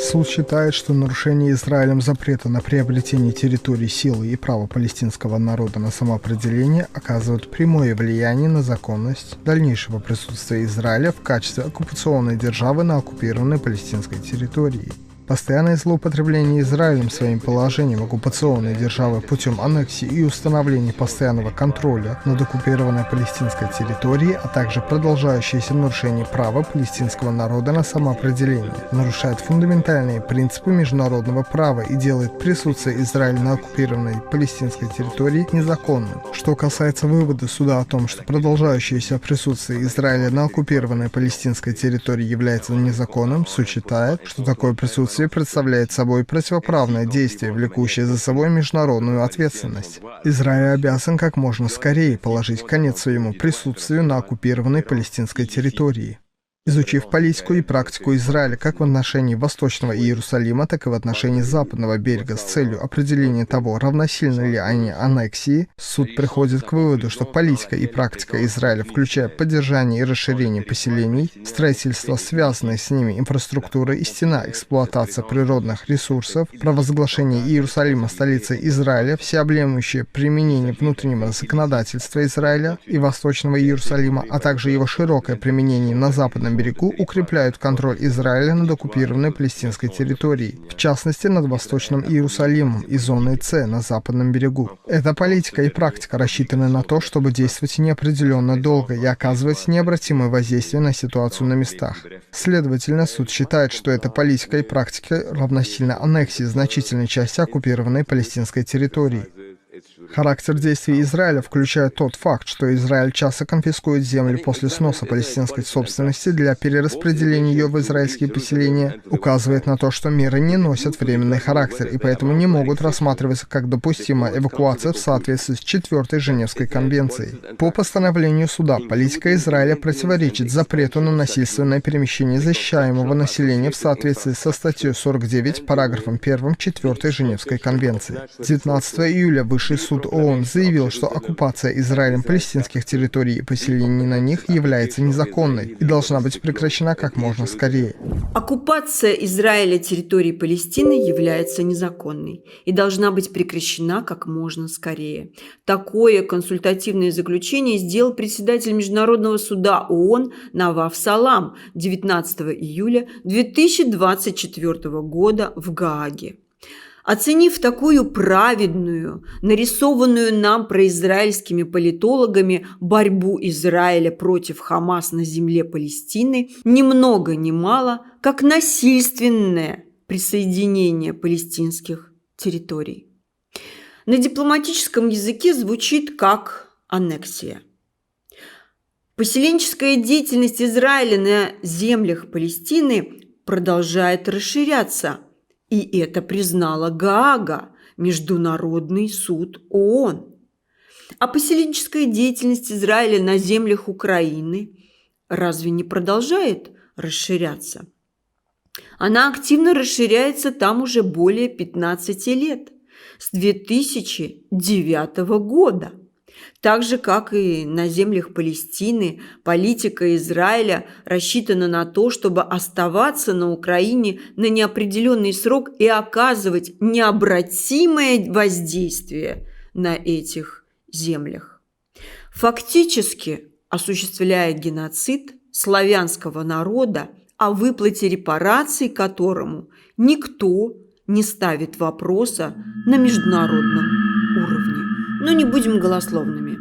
Суд считает, что нарушение Израилем запрета на приобретение территорий силой и право палестинского народа на самоопределение оказывают прямое влияние на законность дальнейшего присутствия Израиля в качестве оккупационной державы на оккупированной палестинской территории. Постоянное злоупотребление Израилем своим положением оккупационной державы путем аннексии и установления постоянного контроля над оккупированной палестинской территорией, а также продолжающееся нарушение права палестинского народа на самоопределение, нарушает фундаментальные принципы международного права и делает присутствие Израиля на оккупированной палестинской территории незаконным. Что касается вывода суда о том, что продолжающееся присутствие Израиля на оккупированной палестинской территории является незаконным, суд считает, что такое присутствие представляет собой противоправное действие, влекущее за собой международную ответственность. Израиль обязан как можно скорее положить конец своему присутствию на оккупированной палестинской территории. Изучив политику и практику Израиля как в отношении Восточного Иерусалима, так и в отношении Западного берега с целью определения того, равносильны ли они аннексии, суд приходит к выводу, что политика и практика Израиля, включая поддержание и расширение поселений, строительство связанной с ними инфраструктуры и стена эксплуатация природных ресурсов, провозглашение Иерусалима столицей Израиля, всеобъемлющее применение внутреннего законодательства Израиля и Восточного Иерусалима, а также его широкое применение на Западном берегу укрепляют контроль Израиля над оккупированной палестинской территорией, в частности над Восточным Иерусалимом и зоной С на Западном берегу. Эта политика и практика рассчитаны на то, чтобы действовать неопределенно долго и оказывать необратимое воздействие на ситуацию на местах. Следовательно, суд считает, что эта политика и практика равносильны аннексии значительной части оккупированной палестинской территории. Характер действий Израиля включает тот факт, что Израиль часто конфискует землю после сноса палестинской собственности для перераспределения ее в израильские поселения, указывает на то, что меры не носят временный характер и поэтому не могут рассматриваться как допустимая эвакуация в соответствии с 4-й Женевской конвенцией. По постановлению суда, политика Израиля противоречит запрету на насильственное перемещение защищаемого населения в соответствии со статьей 49, параграфом 1 4-й Женевской конвенции. 19 июля Высший суд ООН заявил, что оккупация Израилем палестинских территорий и поселений на них является незаконной и должна быть прекращена как можно скорее. Оккупация Израиля территории Палестины является незаконной и должна быть прекращена как можно скорее. Такое консультативное заключение сделал председатель Международного суда ООН Наваф Салам 19 июля 2024 года в Гааге. Оценив такую праведную, нарисованную нам произраильскими политологами борьбу Израиля против Хамас на земле Палестины, ни много ни мало, как насильственное присоединение палестинских территорий. На дипломатическом языке звучит как аннексия. Поселенческая деятельность Израиля на землях Палестины продолжает расширяться. И это признала Гаага, Международный суд ООН. А поселенческая деятельность Израиля на землях Украины разве не продолжает расширяться? Она активно расширяется там уже более 15 лет, с 2009 года. Так же, как и на землях Палестины, политика Израиля рассчитана на то, чтобы оставаться на Украине на неопределенный срок и оказывать необратимое воздействие на этих землях. Фактически осуществляя геноцид славянского народа, о выплате репараций которому никто не ставит вопроса на международном уровне. Но не будем голословными.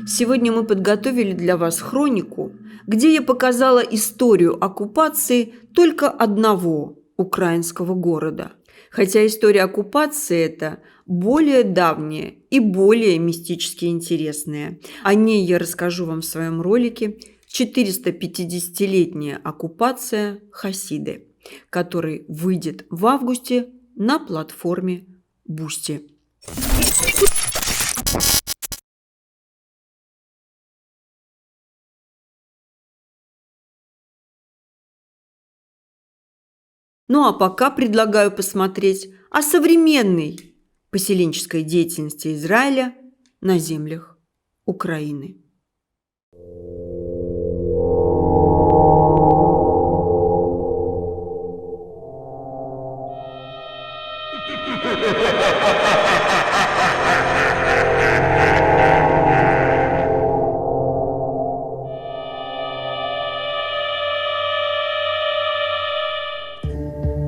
Сегодня мы подготовили для вас хронику, где я показала историю оккупации только одного украинского города. Хотя история оккупации эта более давняя и более мистически интересная. О ней я расскажу вам в своем ролике «450-летняя оккупация Хасиды», который выйдет в августе на платформе Boosty. Ну а пока предлагаю посмотреть о современной поселенческой деятельности Израиля на землях Украины.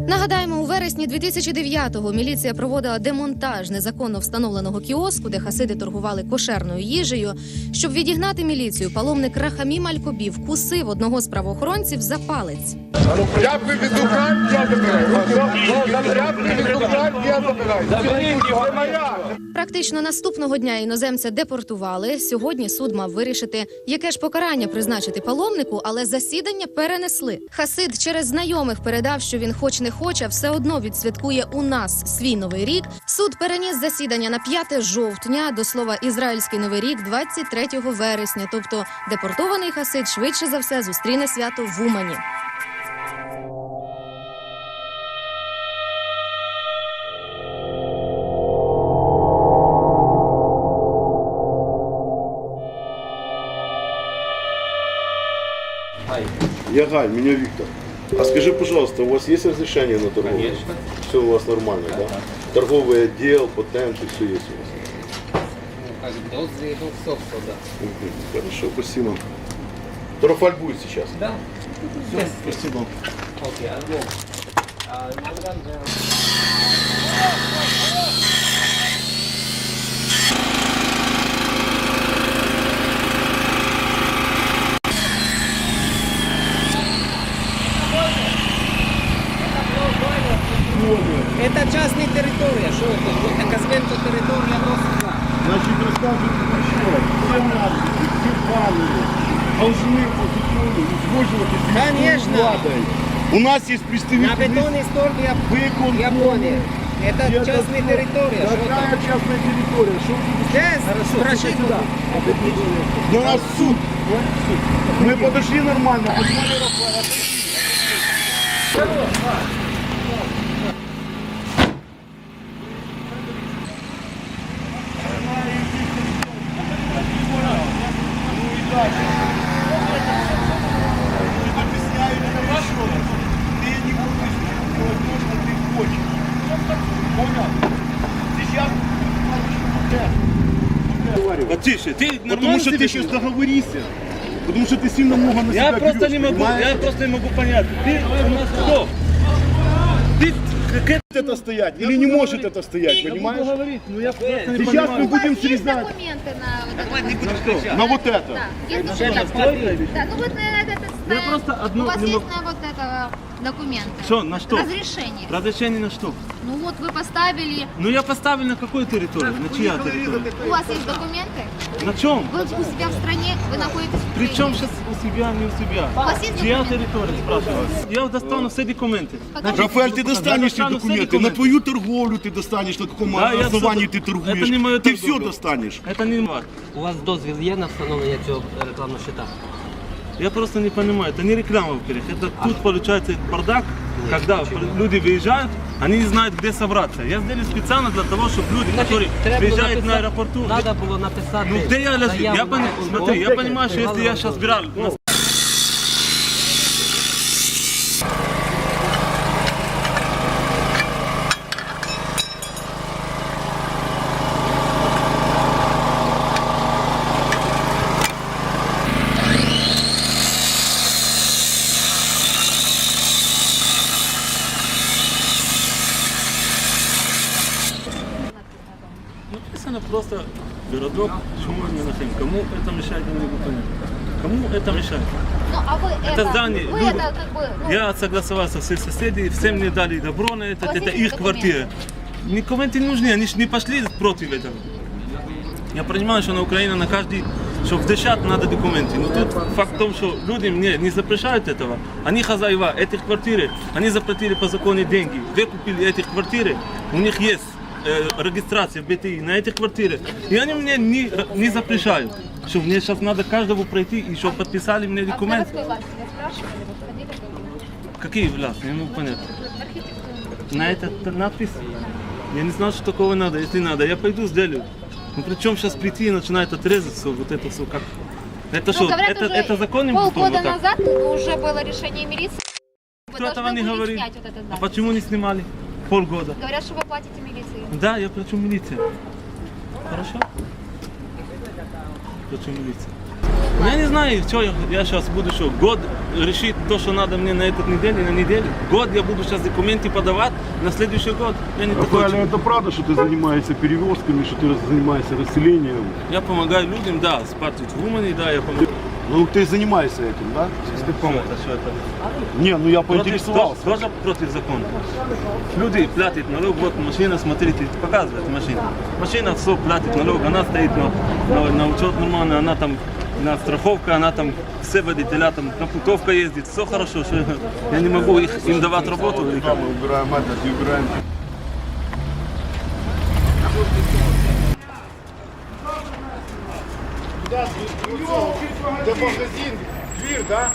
Нагадаємо, у вересні 2009-го міліція проводила демонтаж незаконно встановленого кіоску, де хасиди торгували кошерною їжею. Щоб відігнати міліцію, паломник Рахамім Аль-Кобі вкусив одного з правоохоронців за палець. Я приведу кран, я забираю. Я приведу кран, я забираю. Практично наступного дня іноземця депортували. Сьогодні суд мав вирішити, яке ж покарання призначити паломнику, але засідання перенесли. Хасид через знайомих передав, що він хоч не хоче, все одно відсвяткує у нас свій Новий рік. Суд переніс засідання на 5 жовтня, до слова, ізраїльський Новий рік 23 вересня. Тобто депортований хасид швидше за все зустріне свято в Умані. Я Галь, меня Виктор. А скажи, пожалуйста, у вас есть разрешение на торговлю? Конечно. Все у вас нормально, да? Торговый отдел, патенты, все есть у вас? Как дозы, все, да. Мгм. Хорошо, спасибо. Торфаль будет сейчас? Да. Все, спасибо. Окей, альбом. Это частная территория, что это? Это Казбенко территория просто. Значит, рассказывайте еще. Все надписи, все баннеры должны по закону узгодживаться с Конечно. владой. У нас есть На представители бетонной стороне я понял. Это частная территория. Что Какая там? частная территория? Что вы Здесь спрашивай туда. На нас суд. Мы подошли нормально, позвали Рафаэля. Тише, ты Потому нормально что ты себя сейчас ведешь? договоришься. Потому что ты сильно много на себя Я просто берешь, не могу, понимаешь? я просто не могу понять. Ты у нас кто? Ты как Это стоять или не может это стоять, я буду понимаешь? говорить, но я просто не Сейчас мы понимаю. будем Есть срезать документы на вот это? на вот это. Да, есть Это документы. стройка или Да, ну вот на этот Я просто одно у вас не есть могу- на вот это документы? Что, на что? Разрешение. Разрешение на что? Ну вот вы поставили, Ну я поставил на какой территории? На чья территория? у вас есть документы? На чем? Вы у себя в стране, вы находитесь в При Украине. чем сейчас у себя, не у себя? У вас есть Чья документы? территория, спрашиваю? Я достану все документы. Покажите. Рафаэль, ты достанешь эти достану все документы, на документы. твою торговлю ты достанешь, на каком Да, я основании всё- ты торгуешь. это не моё Ты все торговля. достанешь. Это не важно. У вас дозвіл є на встановлення цього рекламного щита? Я просто не понимаю, это не реклама, во-первых. Это тут получается бардак, когда люди выезжают, они не знают, где собраться. Я сделал специально для того, чтобы люди, которые приезжают на аэропорту... Треба було написати. Ну где я лежу? заяву Я, на смотри, я УМВС, понимаю, что если я сейчас брал... Написано просто городок Шумон Менахем. Кому это мешает, я не могу понять. Кому это мешает? Ну а вы Это здание, вы люди- это как бы, ну, Я согласовался со соседями, всем мне дали добро на это, У вас это есть их документы? квартира. Документы не нужны, они ж не пошли против этого. Я понимаю, что на Украине на каждый, чтобы дышать, надо документы. Но тут факт в том, что люди мне не запрещают этого. Они хозяева этих квартир, они заплатили по закону деньги, выкупили эти квартиры, у них есть регистрация в БТИ на этих квартирах. И они мне не запрещают. Что мне сейчас надо каждого пройти и чтобы подписали мне а в документы. городской власти вас спрашивали, вы ходили в городскую? Какие власти? Не могу понять. Архитектуру. На этот надпись? Я не знал, что такого надо. Если надо, я пойду сделаю. Ну причем сейчас прийти и начинает отрезать все, вот это все как. Это Ну, что? говорят, уже Это законным полгода вот так? назад уже было решение милиции. Вы Кто этого должны не были говорит? снять вот это А здание. почему не снимали? Полгода. Говорят, что вы платите милиции. Да, я плачу милиция. Хорошо? Плачу милиция. Я не знаю, что я сейчас буду, что год решить то, что надо мне на этой неделе, на неделю. Год я буду сейчас документы подавать, на следующий год я не такой. Рафаэль, это правда, что ты занимаешься перевозками, что ты занимаешься расселением? Я помогаю людям, да, с партией в Умане, да, я помогаю. Ну, ты занимаешься этим, да? Что это? Не, ну я поинтересовался. Тоже против закона. Люди платят налог, вот машина, смотрите, показывает машина. Машина все платит налог, она стоит на учет нормально, она там на страховка, она там все водителя, там на путовка ездит, все хорошо, что я не могу им давать работу. Мы убираем это, и убираем. Де магазин, двір, да?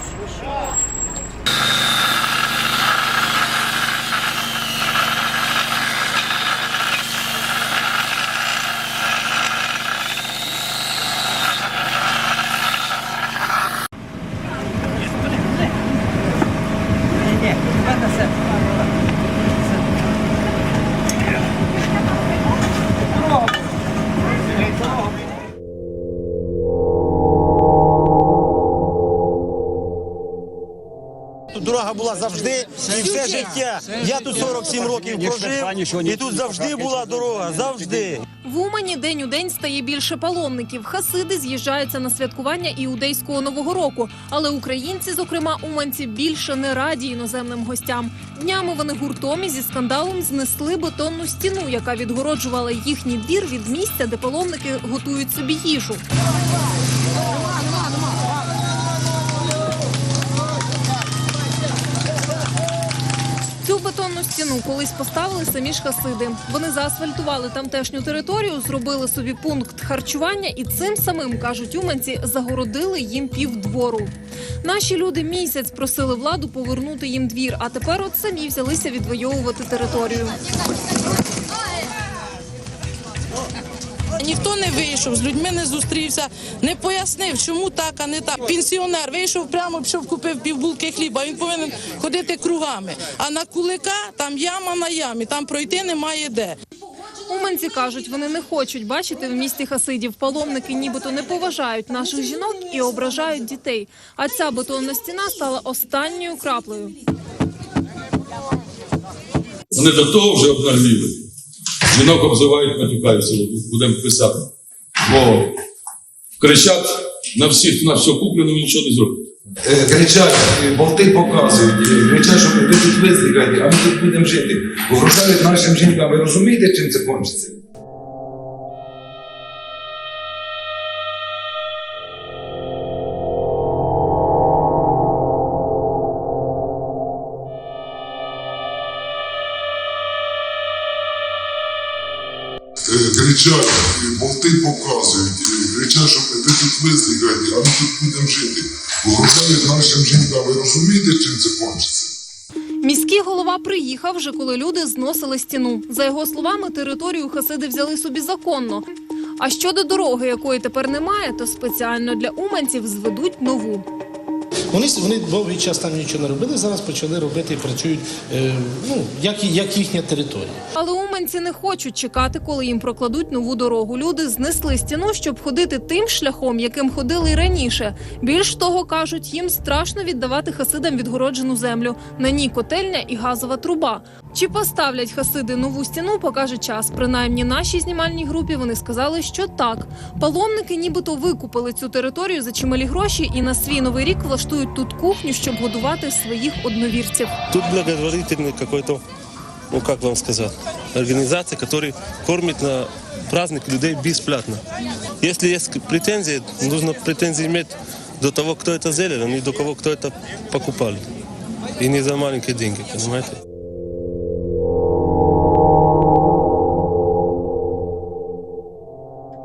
Тут дорога була завжди і все життя. Я тут 47 років прожив, і тут завжди була дорога, завжди. В Умані день у день стає більше паломників. Хасиди з'їжджаються на святкування іудейського Нового року. Але українці, зокрема уманці, більше не раді іноземним гостям. Днями вони гуртом і зі скандалом знесли бетонну стіну, яка відгороджувала їхній двір від місця, де паломники готують собі їжу. Цю бетонну стіну колись поставили самі ж хасиди. Вони заасфальтували тамтешню територію, зробили собі пункт харчування і цим самим, кажуть уманці, загородили їм півдвору. Наші люди місяць просили владу повернути їм двір, а тепер от самі взялися відвоювати територію. Ніхто не вийшов, з людьми не зустрівся, не пояснив, чому так, а не так. Пенсіонер вийшов прямо, пішов, купив півбулки хліба, він повинен ходити кругами. А на Кулика там яма на ямі, там пройти немає де. Уманці кажуть, вони не хочуть бачити в місті хасидів. Паломники нібито не поважають наших жінок і ображають дітей. А ця бетонна стіна стала останньою краплею. Вони до того вже обнагліли. Жінок обзивають, матюкаються, будемо писати. Бо кричать на всіх, на все куплено, нічого не зробить. Кричать, болти показують, кричать, що ви тут виздихаєте, а ми тут будемо жити. Угрожають нашим жінкам. Ви розумієте, чим це кончиться? Кричать, болти показують, кричать, що ви тут виздихаєте, а ми тут будемо жити. Угрожають нашим жінкам. Ви розумієте, чим це кончиться? Міський голова приїхав вже, коли люди зносили стіну. За його словами, територію хасиди взяли собі законно. А щодо дороги, якої тепер немає, то спеціально для уманців зведуть нову. Вони довгий час там нічого не робили, зараз почали робити і працюють, як їхня територія. Але уманці не хочуть чекати, коли їм прокладуть нову дорогу. Люди знесли стіну, щоб ходити тим шляхом, яким ходили й раніше. Більш того, кажуть, їм страшно віддавати хасидам відгороджену землю. На ній котельня і газова труба. Чи поставлять хасиди нову стіну, покаже час. Принаймні нашій знімальній групі вони сказали, що так. Паломники нібито викупили цю територію за чималі гроші і на свій Новий рік влаштують тут кухню, щоб годувати своїх одновірців. Тут благотворительный какой-то, как вам сказать, организация, которая кормит на праздник людей бесплатно. Если есть претензии, нужно претензии иметь до того, кто это сделал, а не до кого, кто это покупал. И не за маленькие деньги, понимаете?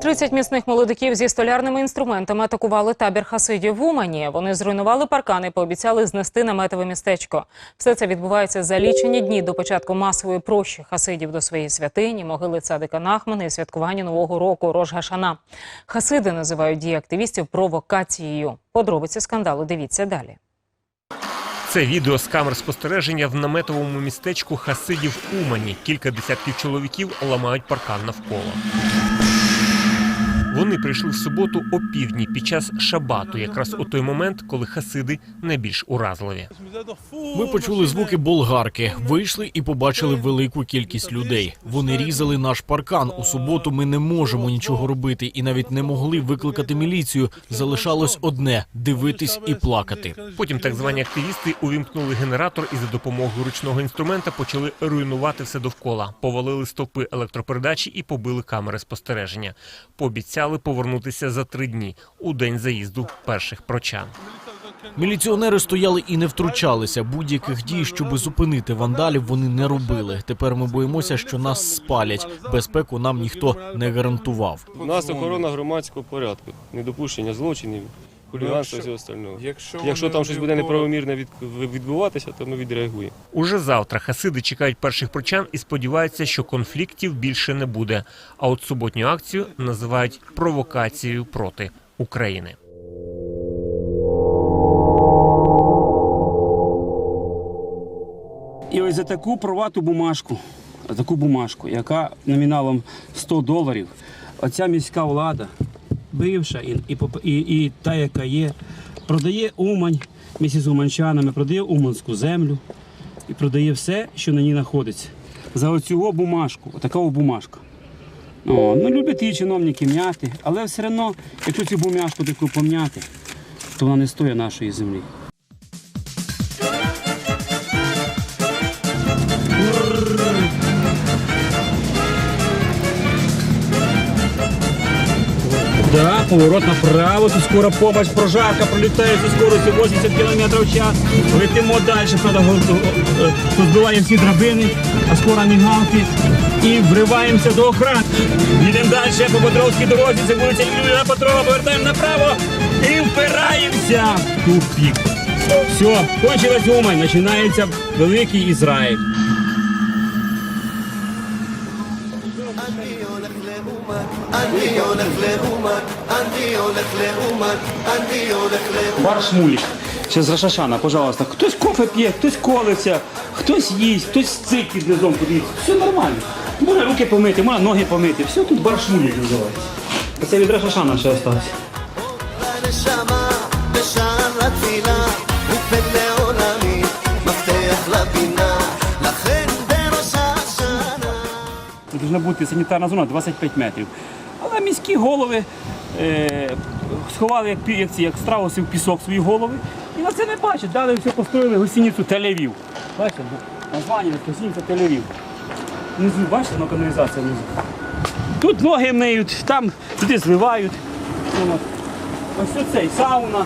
«30 міцних молодиків зі столярними інструментами атакували табір хасидів в Умані. Вони зруйнували паркани і пообіцяли знести наметове містечко. Все це відбувається за лічені дні до початку масової прощі хасидів до своєї святині, могили цадика Нахмана і святкування Нового року Рош-Гашана. Хасиди називають дії активістів провокацією. Подробиці скандалу дивіться далі. Це відео з камер спостереження в наметовому містечку хасидів Умані. Кілька десятків чоловіків ламають паркан навколо. Вони прийшли в суботу опівдні під час шабату, якраз у той момент, коли хасиди найбільш уразливі. Ми почули звуки болгарки, вийшли і побачили велику кількість людей. Вони різали наш паркан. У суботу ми не можемо нічого робити і навіть не могли викликати міліцію. Залишалось одне – дивитись і плакати. Потім так звані активісти увімкнули генератор і за допомогою ручного інструмента почали руйнувати все довкола. Повалили стовпи електропередачі і побили камери спостереження. Пообіцяли повернутися за 3 дні, у день заїзду перших прочан. Міліціонери стояли і не втручалися. Будь-яких дій, щоб зупинити вандалів, вони не робили. Тепер ми боїмося, що нас спалять. Безпеку нам ніхто не гарантував. У нас охорона громадського порядку, недопущення злочинів, хуліганства і всього остального. Якщо там щось буде неправомірне відбуватися, то ми відреагуємо. Уже завтра хасиди чекають перших прочан і сподіваються, що конфліктів більше не буде. А от суботню акцію називають провокацією проти України. І ось за таку провату бумажку, яка номіналом $100, оця міська влада, бивша і та, яка є, продає Умань місті з уманчанами, продає уманську землю і продає все, що на ній знаходиться. За оцю бумажку, отака бумажка. Ну, люблять її чиновники м'яти, але все одно, якщо цю бумажку таку пом'яти, то вона не стоїть нашої землі. Да, поворот направо, тут скоро помощь, прожарка пролетает со скоростью 80 км в час. Летимо дальше, правда, збиваємо всі драбини, а скоро мігалки і вриваємося до охрани. Їдемо далі по Бодровській дорозі, це вулиця Юрія Петрова, повертаємо направо і впираємося в тупик. Все, кончилась Умань, починається Великий Ізраїль. Бар Шмулік. Ще з Рашашана, пожалуйста. Хтось кофе п'є, хтось колиться, хтось їсть, хтось цик під низом подивиться. Все нормально. Можна руки помити, можна ноги помити. Все тут бар Шмулік називається. Це від Рашашана ще залишилось. Це повинна бути санітарна зона 25 метрів. Але міські голови сховали, як страуси в пісок, свої голови. І на це не бачать. Далі все построїли гостиницю Тель-Авів. Бачите, названня гостиниця Тель-Авів. Внизу, бачите, на каналізація внизу. Тут ноги миють, там туди зливають. Ось цей сауна.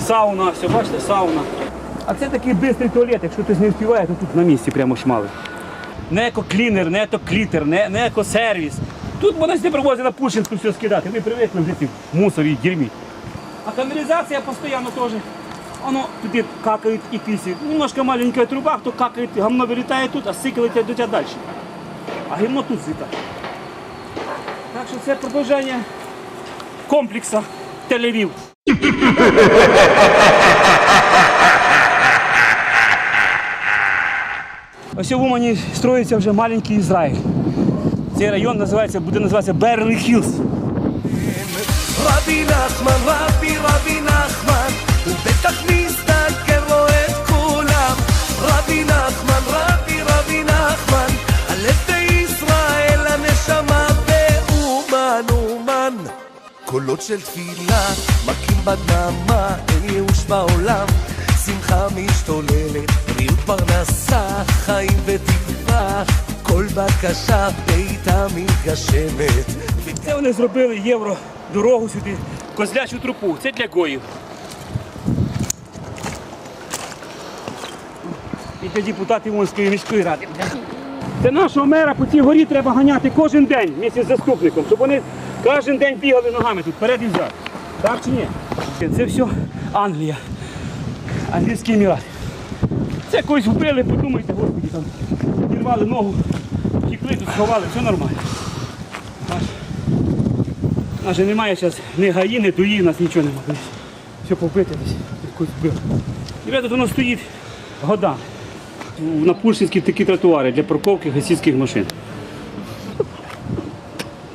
Сауна, все, бачите, сауна. А це такий швидкий туалет, якщо хтось не вспіває, то тут на місці прямо шмали. Не еко-клінер, не еко-клітер, не еко-сервіс. Тут вони сюди привозять на Пушкінську все скидати. Ми привикли жити в мусорі і дерьмі. А каналізація постійно теж. Воно туди какають і пісі. Немножко маленька труба, хто какає, гамно вилітає тут, а сики летять до тебе далі. А гімно тут злітає. Так що це продовження комплексу Тель-Авів. Ось в Умані строїться вже маленький Ізраїль. Цей район буде називатися Беверлі-Хіллз. רבי נחמן, רבי נחמן, הוא בטח מסתכל רואה את כולם. רבי נחמן, רבי נחמן, הלב בישראל, הנשמה באומן, אומן. קולות של תפילה, מכים בדממה, אין ייאוש בעולם. שמחה משתוללת, בריאות פרנסה, חיים ותקווה. כל בקשה ביתה מתגשמת. Це вони зробили євро-дорогу сюди, козлячу трупу. Це для гоїв. І для депутатів Уманської міської ради. Це нашого мера по цій горі треба ганяти кожен день місяць з заступником, щоб вони кожен день бігали ногами тут, вперед і взад. Так чи ні? Це все Англія. Англійський емірат. Це когось вбили, подумайте, господи, там підірвали ногу, втекли, тут сховали, все нормально. У нас же немає зараз ні гаї, ні дуї, у нас нічого немає. Все побите десь, якось вбили. І тут воно стоїть годами. На Пушкінській такі тротуари для парковки гасійських машин.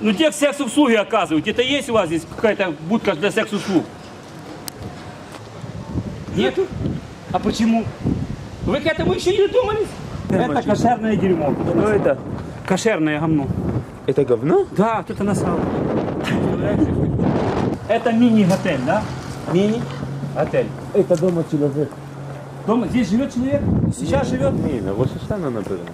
Ну, те секс-услуги оказывают. Это есть у вас здесь какая-то будка для секс-услуг? Нету? А почему? Вы к этому еще не додумались? Это кошерное дерьмо. Что это? Кошерное говно. Это говно? Да, кто-то насрал. Это мини-готель, да? Мини-готель. Это дома человек. Дома? Здесь живет человек? Сейчас живет? Не, на Рошашана, например.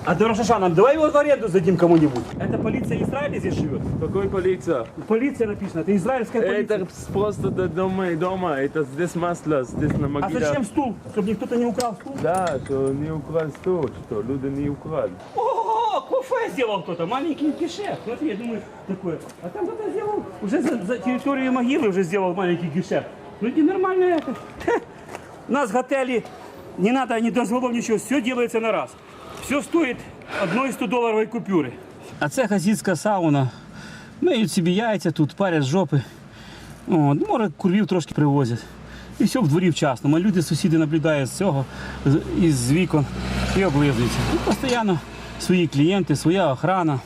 А до Рошашана, давай его в аренду сдадим кому-нибудь. Это полиция Израиля здесь живет? Какой полиция? Полиция написано, это израильская полиция. Это просто до дома, это здесь масло, здесь на А могиле. зачем стул? Чтобы никто не украл стул? Да, что не украл стул, что люди не украли. О, кафе сделал кто-то, маленький гешефт. Смотри, я думаю, такое. А там кто-то сделал, уже за территорию могилы уже сделал маленький гешефт. Ну это нормально это. У нас в готеле не надо ни дозволов, ничего, все делается на раз. Все стоит одной $100 купюри. А це хасидська сауна. Миють собі яйця тут, парять жопи. От, може, курвів трошки привозять. І все в дворі вчасно. Люди, сусіди наблюдають з цього, із вікон і облизуються. І постійно свої клієнти, своя охрана.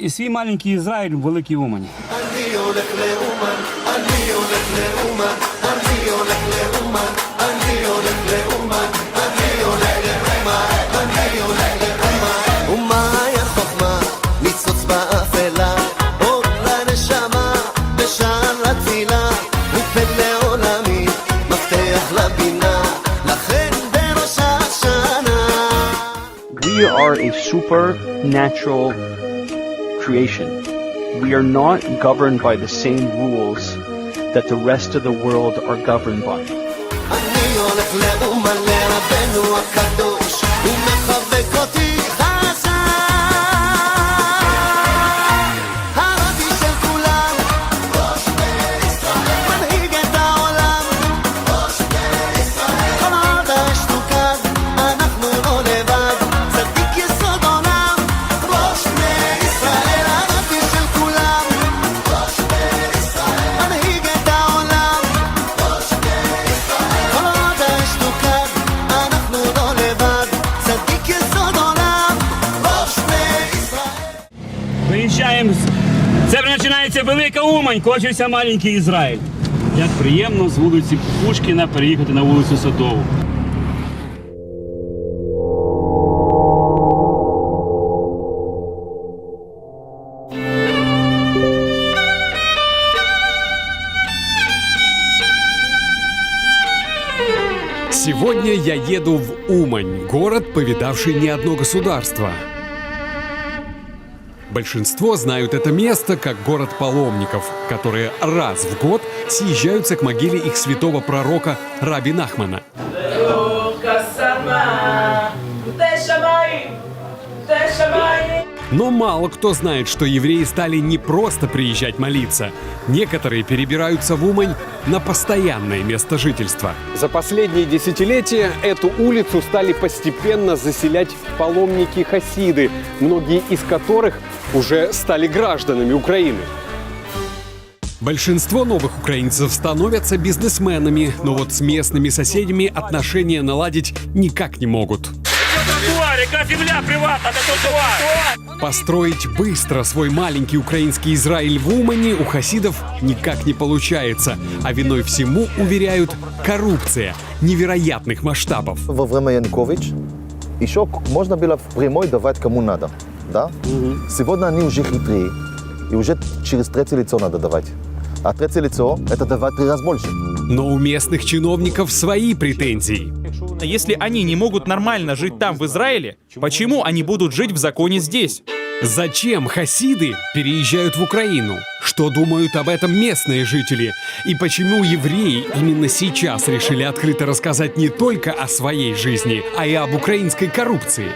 Свій маленький Ізраїль в великій Умані. ומהי החוכמה ניצוץ באפלה אור לנשמה בשער התפילה ופלא עולמי מפתח לבינה לכן בראש השנה. We are a supernatural creation. We are not governed by the same rules that the rest of the world are governed by. אני הולך לאומן לרבנו הקדוש הוא מחבק אותי חזק הרבי של כולם ראש בישראל מנהיג את העולם ראש בישראל כל עוד השתוקד אנחנו לא לבד צדיק יסוד עולם ראש בישראל הרבי של כולם ראש בישראל מנהיג את העולם ראש בישראל כל עוד השתוקד אנחנו לא לבד צדיק יסוד עולם ראש בישראל. Виїжджаємо. Це починається Велика Умань, кончився маленький Ізраїль. Як приємно з вулиці Пушкіна переїхати на вулицю Садову. Сегодня я еду в Умань, город, повидавший не одно государство. Большинство знают это место как город паломников, которые раз в год съезжаются к могиле их святого пророка Раби Нахмана. Но мало кто знает, что евреи стали не просто приезжать молиться. Некоторые перебираются в Умань на постоянное место жительства. За последние десятилетия эту улицу стали постепенно заселять паломники-хасиды, многие из которых уже стали гражданами Украины. Большинство новых украинцев становятся бизнесменами, но вот с местными соседями отношения наладить никак не могут. Река земля приватна, это тротуар. Построить быстро свой маленький украинский Израиль в Умане у хасидов никак не получается. А виной всему, уверяют, коррупция невероятных масштабов. Во время Янукович еще можно было прямой давать кому надо, да? Сегодня они уже хитрее, и уже через третье лицо надо давать. А третье лицо – это давать 3 раза больше. Но у местных чиновников свои претензии. Если они не могут нормально жить там, в Израиле, почему они будут жить в законе здесь? Зачем хасиды переезжают в Украину? Что думают об этом местные жители? И почему евреи именно сейчас решили открыто рассказать не только о своей жизни, а и об украинской коррупции?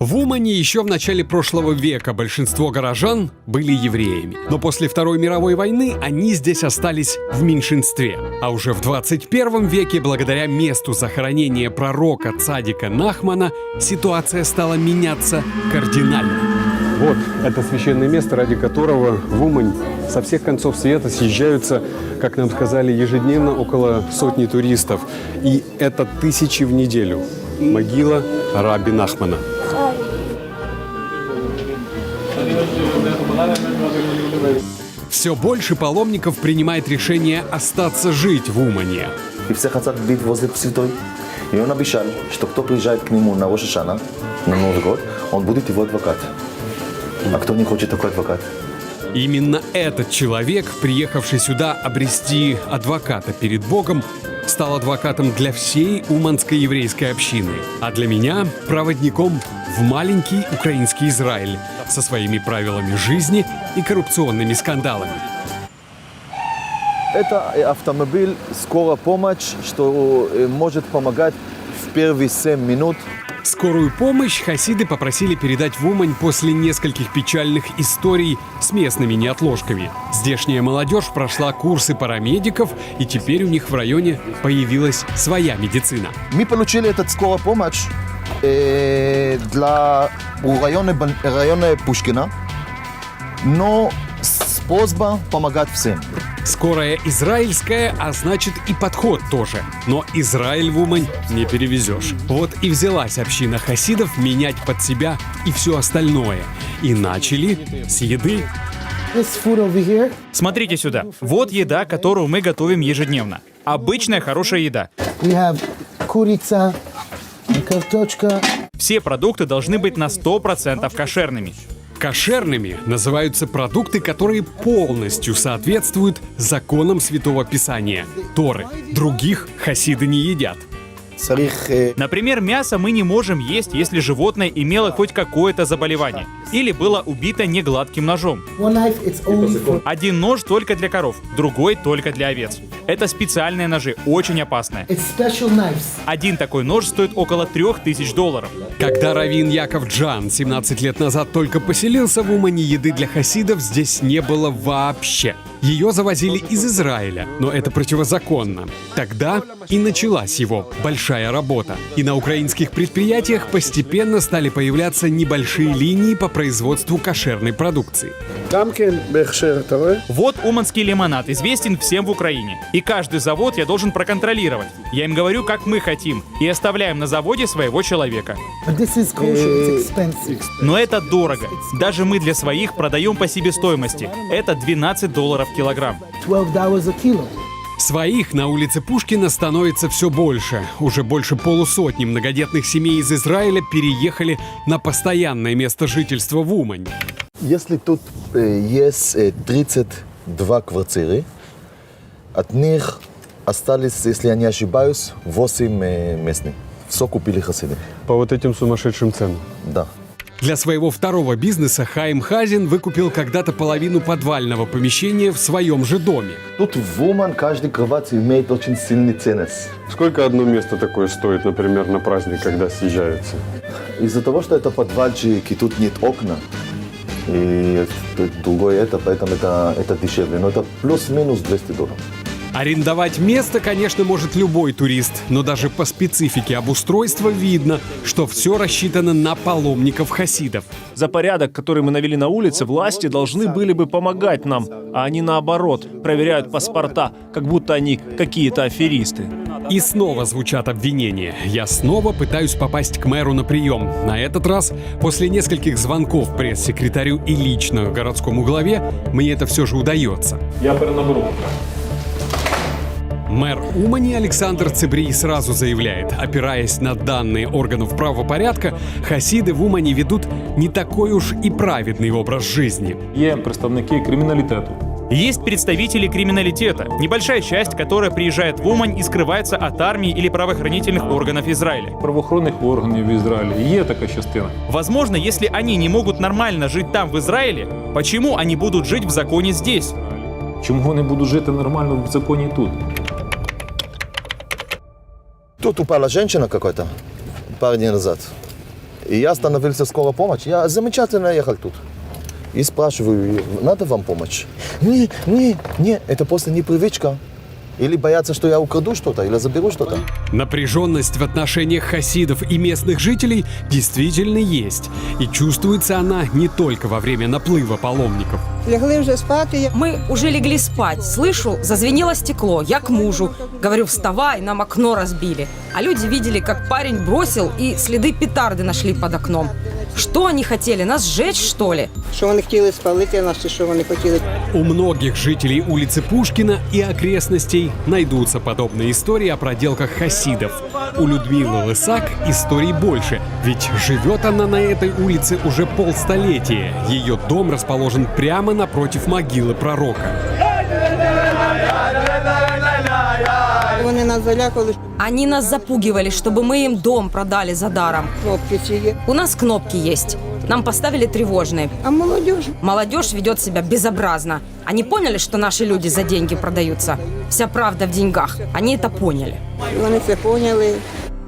В Умане еще в начале прошлого века большинство горожан были евреями. Но после Второй мировой войны они здесь остались в меньшинстве. А уже в 21 веке, благодаря месту захоронения пророка Цадика Нахмана, ситуация стала меняться кардинально. Вот это священное место, ради которого в Умань со всех концов света съезжаются, как нам сказали, ежедневно около сотни туристов. И это тысячи в неделю. Могила раби Нахмана. Все больше паломников принимает решение остаться жить в Умане. И все хотят быть возле святой. И он обещал, что кто приезжает к нему на Рош ха-Шана, на Новый год, он будет его адвокат. А кто не хочет такой адвокат? Именно этот человек, приехавший сюда обрести адвоката перед Богом, стал адвокатом для всей уманской еврейской общины, а для меня – проводником в маленький украинский Израиль со своими правилами жизни и коррупционными скандалами. Это автомобиль «Скорая помощь», что может помогать в первые 7 минут. Скорую помощь хасиды попросили передать в Умань после нескольких печальных историй с местными неотложками. Здешняя молодежь прошла курсы парамедиков, и теперь у них в районе появилась своя медицина. Мы получили эту скорую помощь для района Пушкина, но с просьбой помогать всем. Скорая израильская, а значит и подход тоже. Но Израиль в Умань не перевезешь. Вот и взялась община хасидов менять под себя и все остальное. И начали с еды. Смотрите сюда. Вот еда, которую мы готовим ежедневно. Обычная хорошая еда. Курица, картошка. Все продукты должны быть на 100% кошерными. Кошерными называются продукты, которые полностью соответствуют законам Святого Писания, Торы. Других хасиды не едят. Например, мясо мы не можем есть, если животное имело хоть какое-то заболевание или было убито негладким ножом. Один нож только для коров, другой только для овец. Это специальные ножи, очень опасные. Один такой нож стоит около $3000. Когда раввин Яков Джан 17 лет назад только поселился в Умане, еды для хасидов здесь не было вообще. Ее завозили из Израиля, но это противозаконно. Тогда и началась его большая работа. И на украинских предприятиях постепенно стали появляться небольшие линии по производству кошерной продукции. Вот уманский лимонад известен всем в Украине. И каждый завод я должен проконтролировать. Я им говорю, как мы хотим, и оставляем на заводе своего человека. Но это дорого. Даже мы для своих продаем по себестоимости. Это $12 в килограмм. Своих на улице Пушкина становится все больше. Уже больше полусотни многодетных семей из Израиля переехали на постоянное место жительства в Умань. Если тут есть 32 квартиры, от них остались, если я не ошибаюсь, 8 местных. Все купили хасиды. По вот этим сумасшедшим ценам? Да. Для своего второго бизнеса Хаим Хазин выкупил когда-то половину подвального помещения в своем же доме. Тут в Уман каждый кровать имеет очень сильный ценность. Сколько одно место такое стоит, например, на праздник, когда съезжаются? Из-за того, что это подвальчик и тут нет окна, и другое это, поэтому это дешевле. Но это плюс-минус $200. Арендовать место, конечно, может любой турист, но даже по специфике обустройства видно, что все рассчитано на паломников-хасидов. За порядок, который мы навели на улице, власти должны были бы помогать нам, а они наоборот проверяют паспорта, как будто они какие-то аферисты. И снова звучат обвинения. Я снова пытаюсь попасть к мэру на прием. На этот раз, после нескольких звонков пресс-секретарю и лично городскому главе, мне это все же удается. Я перенаберу. Мэр Умани Александр Цибрий сразу заявляет, опираясь на данные органов правопорядка, хасиды в Умані ведут не такой уж и праведный образ жизни. Є представники криминалитета. Есть представители криминалитета, небольшая часть, которая приезжает в Умань и скрывается от армии или правоохранительных органов Израиля. Правоохоронних органів в Ізраїлі є така частина. Возможно, если они не могут нормально жить там, в Израиле, почему они будут жить в законе здесь? Чому вони будуть жити нормально в законі тут? Тут упала женщина какой-то пару дней назад. И я остановился, скорая помощь. Я замечательно ехал тут. И спрашиваю, надо вам помощь? Не, это просто непривычка. Или боятся, что я украду что-то, или заберу что-то. Напряженность в отношениях хасидов и местных жителей действительно есть. И чувствуется она не только во время наплыва паломников. Легли уже спать. Мы уже легли спать. Слышу, зазвенело стекло. Я к мужу. Говорю, вставай, нам окно разбили. А люди видели, как парень бросил, и следы петарды нашли под окном. Что они хотели? Нас сжечь, что ли? Що вони хотіли спалити нас, чи що вони хотіли? У многих жителей улицы Пушкина и окрестностей найдутся подобные истории о проделках хасидов. У Людмилы Лысак историй больше, ведь живет она на этой улице уже полстолетия. Ее дом расположен прямо напротив могилы пророка. Вони нас залякали. Они нас запугивали, чтобы мы им дом продали за даром. Кнопки ці є. У нас кнопки есть. Нам поставили тревожные. А молодежь? Молодежь ведет себя безобразно. Они поняли, что наши люди за деньги продаются? Вся правда в деньгах. Они это поняли. Вони це поняли.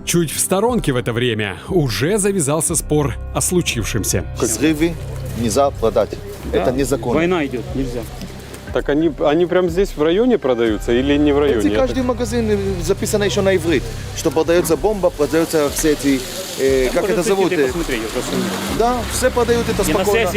Чуть в сторонке в это время уже завязался спор о случившемся. Взрывы нельзя продать. Это незаконно. Война идет, нельзя. Так они прямо здесь в районе продаются или не в районе? Каждый магазин записано еще на иврит, что продается бомба, продаются все эти, как это зовут? Да, все продают это спокойно.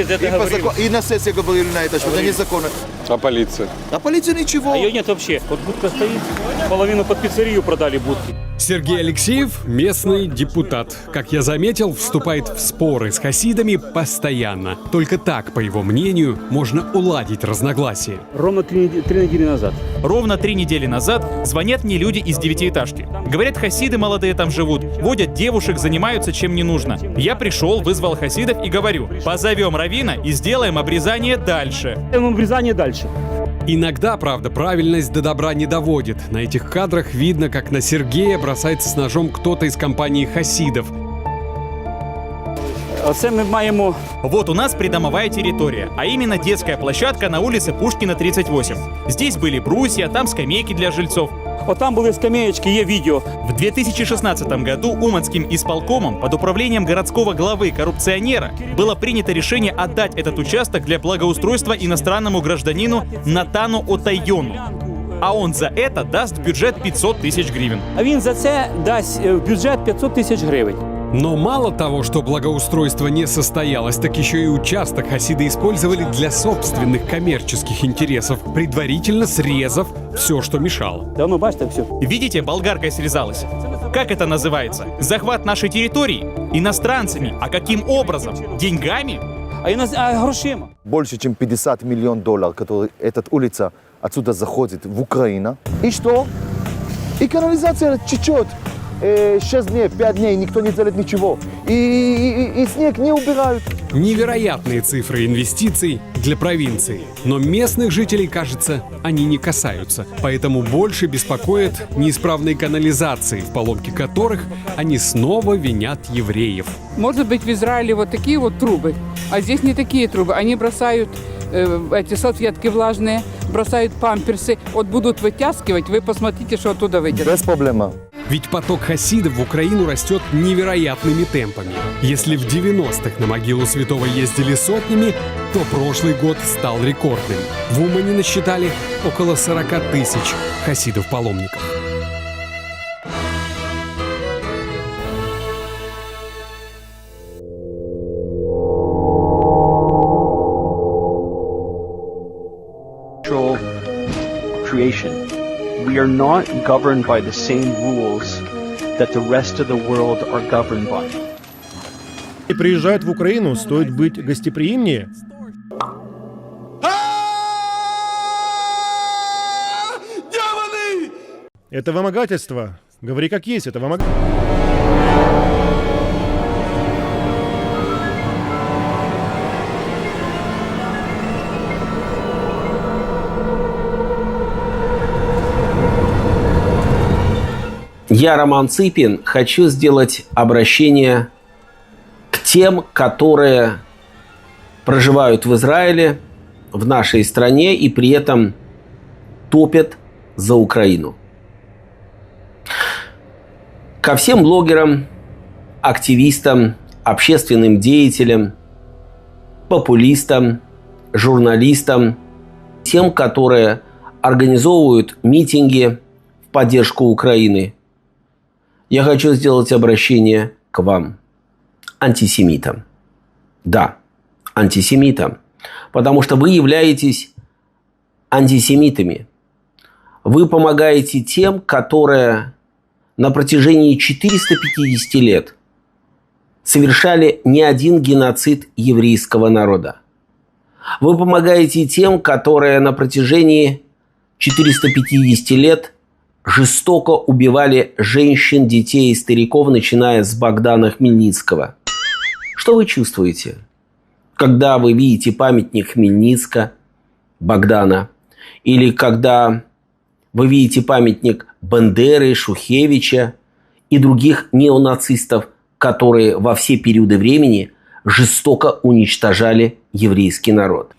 И на сессии говорили на это, что это незаконно. А полиция? А полиция ничего. А ее нет вообще. Вот будка стоит, половину под пиццерию продали будки. Сергей Алексеев – местный депутат. Как я заметил, вступает в споры с хасидами постоянно. Только так, по его мнению, можно уладить разногласия. Ровно 3 недели назад. Ровно 3 недели назад звонят мне люди из девятиэтажки. Говорят, хасиды молодые там живут, водят девушек, занимаются чем не нужно. Я пришел, вызвал хасидов и говорю, позовем раввина и сделаем обрезание дальше. Обрезание дальше. Иногда, правда, правильность до добра не доводит. На этих кадрах видно, как на Сергея бросается с ножом кто-то из компании хасидов. Оце ми маємо. Вот у нас придомовая территория, а именно детская площадка на улице Пушкина, 38. Здесь были брусья, там скамейки для жильцов. Вот там были скамеечки, есть видео. В 2016 году Уманским исполкомом под управлением городского главы-коррупционера было принято решение отдать этот участок для благоустройства иностранному гражданину Натану Отайону. А он за это даст в бюджет 500 тысяч гривен. А він за це дасть в бюджет 500 тисяч гривень. Но мало того, что благоустройство не состоялось, так еще и участок хасиды использовали для собственных коммерческих интересов, предварительно срезав все, что мешало. Давно бачите все. Видите, болгаркой срезалось. Как это называется? Захват нашей территории? Иностранцами. А каким образом? Деньгами? А грошима? Больше, чем $50 миллионов, которые эта улица отсюда заходит в Украину. И что? И канализация течет. 6 дней, 5 дней, никто не делает ничего. И снег не убирают. Невероятные цифры инвестиций для провинции. Но местных жителей, кажется, они не касаются. Поэтому больше беспокоят неисправные канализации, в поломке которых они снова винят евреев. Может быть, в Израиле вот такие вот трубы, а здесь не такие трубы. Они бросают эти салфетки влажные, бросают памперсы. Вот будут вытаскивать, вы посмотрите, что оттуда выйдет. Без проблем. Ведь поток хасидов в Украину растет невероятными темпами. Если в 90-х на могилу святого ездили сотнями, то прошлый год стал рекордным. В Умане насчитали около 40 тысяч хасидов-паломников. Creation. We are not governed by the same rules that the rest of the world are governed by. Приезжают в Украину, стоит быть гостеприимнее. Это вымогательство. Говори как есть, это вымогательство. Я, Роман Цыпин, хочу сделать обращение к тем, которые проживают в Израиле, в нашей стране и при этом топят за Украину. Ко всем блогерам, активистам, общественным деятелям, популистам, журналистам, тем, которые организовывают митинги в поддержку Украины. Я хочу сделать обращение к вам, антисемитам. Да, антисемитам. Потому что вы являетесь антисемитами. Вы помогаете тем, которые на протяжении 450 лет совершали не один геноцид еврейского народа. Вы помогаете тем, которые на протяжении 450 лет жестоко убивали женщин, детей и стариков, начиная с Богдана Хмельницкого. Что вы чувствуете, когда вы видите памятник Хмельницка, Богдана, или когда вы видите памятник Бандеры, Шухевича и других неонацистов, которые во все периоды времени жестоко уничтожали еврейский народ?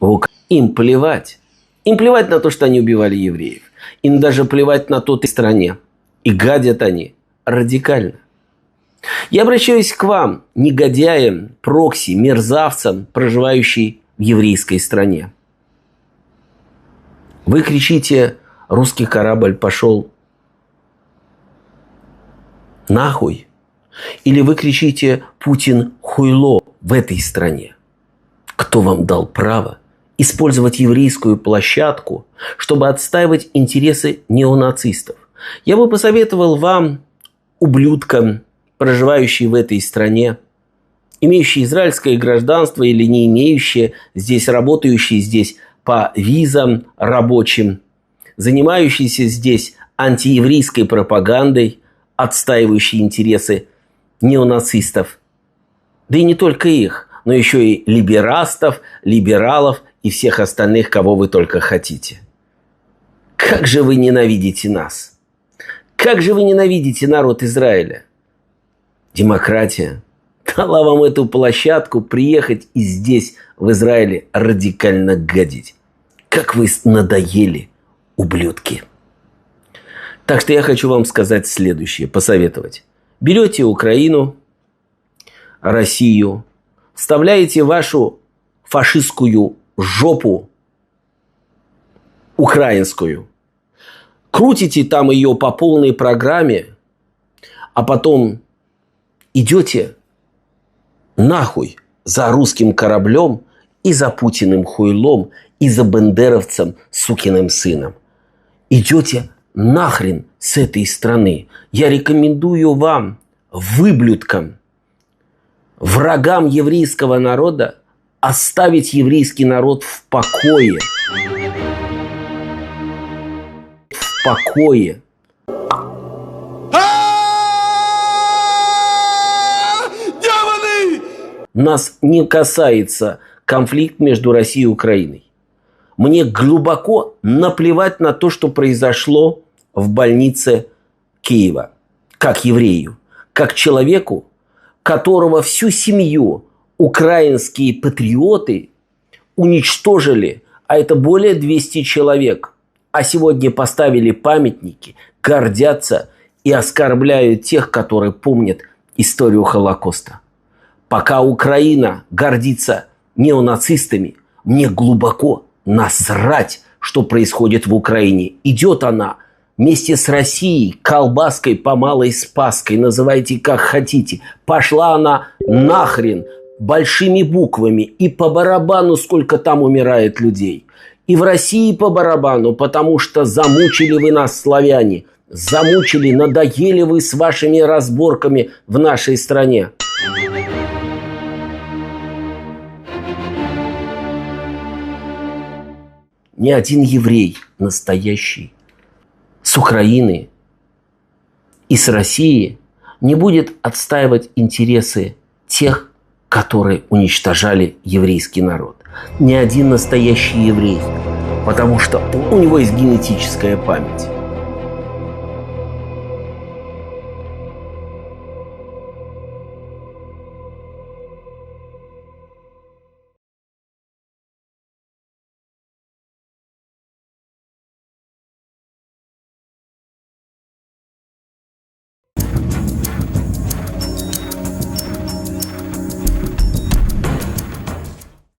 Им плевать. Им плевать на то, что они убивали евреев. Им даже плевать на той стране. И гадят они радикально. Я обращаюсь к вам, негодяям, прокси, мерзавцам, проживающим в еврейской стране. Вы кричите: русский корабль пошел нахуй. Или вы кричите: Путин хуйло в этой стране. Кто вам дал право использовать еврейскую площадку, чтобы отстаивать интересы неонацистов? Я бы посоветовал вам, ублюдкам, проживающие в этой стране, имеющие израильское гражданство или не имеющие, здесь работающие здесь по визам рабочим, занимающиеся здесь антиеврейской пропагандой, отстаивающие интересы неонацистов. Да и не только их, но еще и либерастов, либералов и всех остальных, кого вы только хотите. Как же вы ненавидите нас! Как же вы ненавидите народ Израиля! Демократия дала вам эту площадку приехать и здесь, в Израиле, радикально гадить. Как вы надоели, ублюдки! Так что я хочу вам сказать следующее, посоветовать. Берете Украину, Россию, вставляете вашу фашистскую жопу украинскую, крутите там ее по полной программе, а потом идете нахуй за русским кораблем и за Путиным хуйлом, и за бандеровцем сукиным сыном. Идете нахрен с этой страны. Я рекомендую вам, выблюдкам, врагам еврейского народа, оставить еврейский народ в покое. В покое. Нас не касается конфликт между Россией и Украиной. Мне глубоко наплевать на то, что произошло в больнице Киева. Как еврею, как человеку, которого всю семью украинские патриоты уничтожили, а это более 200 человек. А сегодня поставили памятники, гордятся и оскорбляют тех, которые помнят историю Холокоста. Пока Украина гордится неонацистами, мне глубоко насрать, что происходит в Украине. Идет она вместе с Россией, колбаской по Малой Спасской, называйте как хотите. Пошла она нахрен большими буквами, и по барабану, сколько там умирает людей. И в России по барабану, потому что замучили вы нас, славяне. Замучили, надоели вы с вашими разборками в нашей стране. Ни один еврей настоящий с Украины и с России не будет отстаивать интересы тех, которые уничтожали еврейский народ. Ни один настоящий еврей, потому что у него есть генетическая память.